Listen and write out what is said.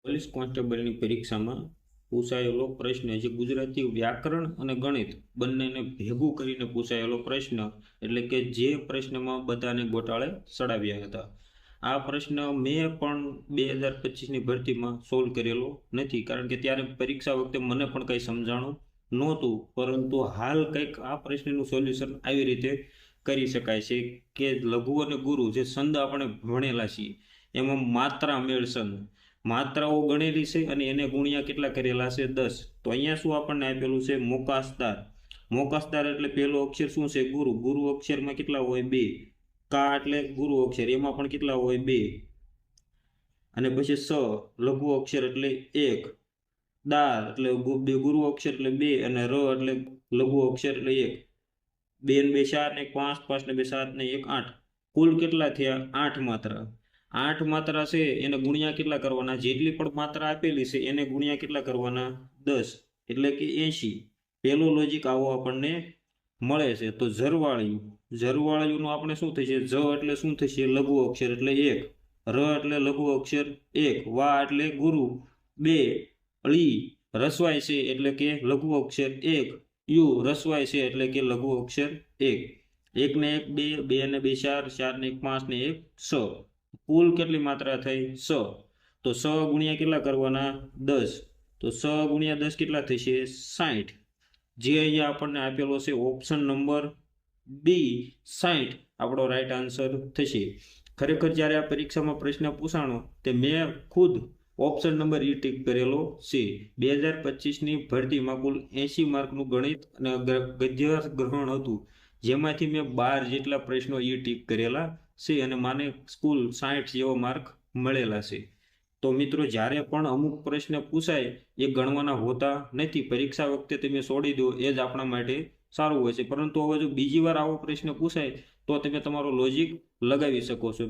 Police કોન્સ્ટેબલની પરીક્ષામાં પૂછાયેલો પ્રશ્ન જે ગુજરાતી વ્યાકરણ અને ગણિત બંનેને ભેગું કરીને પૂછાયેલો પ્રશ્ન એટલે કે જે પ્રશ્નમાં બધાને ગોટાળે ચડાવ્યા હતા. આ પ્રશ્ન મેં પણ 2025ની ભરતીમાં સોલ્વ કરેલો નથી, કારણ કે ત્યારે પરીક્ષા વખતે મને પણ કંઈ સમજાણું નહોતું. પરંતુ હાલ કંઈક આ પ્રશ્નનું સોલ્યુશન આવી રીતે કરી શકાય છે કે લઘુ અને ગુરુ જે છંદ આપણે ભણેલા છીએ એમાં માત્રા મેળસન માત્રાઓ ગણેલી છે અને એને ગુણ્યા કેટલા કરેલા છે 10. તો અહીંયા શું આપણને આપેલું છે મોકાસદાર. મોકાસદાર એટલે પહેલો અક્ષર શું છે ગુરુ. ગુરુ અક્ષરમાં કેટલા હોય 2. કા એટલે ગુરુ અક્ષર એમાં પણ કેટલા હોય 2. અને પછી સ લઘુ અક્ષર એટલે 1. દાર એટલે ગુરુ અક્ષર એટલે 2 અને ર એટલે લઘુ અક્ષર એટલે 1. 2 ને 2 4 ને 5, 5 ને 2 7 ને 1 8. કુલ કેટલા થયા 8 માત્રા. 8 માત્રા છે એને ગુણ્યા કેટલા કરવાના, જેટલી પણ માત્રા આપેલી છે એને ગુણ્યા કેટલા કરવાના 10 એટલે કે 80. પહેલું લોજિક આવો આપણને મળે છે. તો ઝરવાળીનું આપણે શું થશે, જ એટલે શું થશે લઘુ અક્ષર એટલે 1, ર એટલે લઘુ અક્ષર 1, વા એટલે ગુરુ 2, ળી રસવાય છે એટલે કે લઘુ અક્ષર 1, યુ રસવાય છે એટલે કે લઘુ અક્ષર 1. 1 ને 1 2, 2 ને 2 4, 4 ને 1 5 ને 1 6. કુલ કેટલી માત્રા થઈ 6. તો 6 ગુણ્યા કેટલા કરવાના 10. તો 6 ગુણ્યા 10 કેટલા થશે 60. જે અહીંયા આપણને આપેલો છે ઓપ્શન નંબર બી 60 આપણો રાઈટ આન્સર થશે. ખરેખર જ્યારે આ પરીક્ષામાં પ્રશ્ન પૂછાણો તે મેં ખુદ ઓપ્શન નંબર ઈ ટીક કરેલો છે. 2025ની ભરતીમાં કુલ 80 માર્કનું ગણિત અને ગદ્ય ગ્રહણ હતું, જેમાંથી મેં 12 જેટલા પ્રશ્નો ઈ ટીક કરેલા છે અને મને કુલ 60 જેવા માર્ક મળેલા છે. તો મિત્રો, જ્યારે પણ અમુક પ્રશ્ન પૂછાય એ ગણવાના હોતા નથી. પરીક્ષા વખતે તમે છોડી દો એ જ આપણા માટે સારું હોય છે. પરંતુ હવે જો બીજી વાર આવો પ્રશ્ન પૂછાય તો તમે તમારો લોજિક લગાવી શકો છો.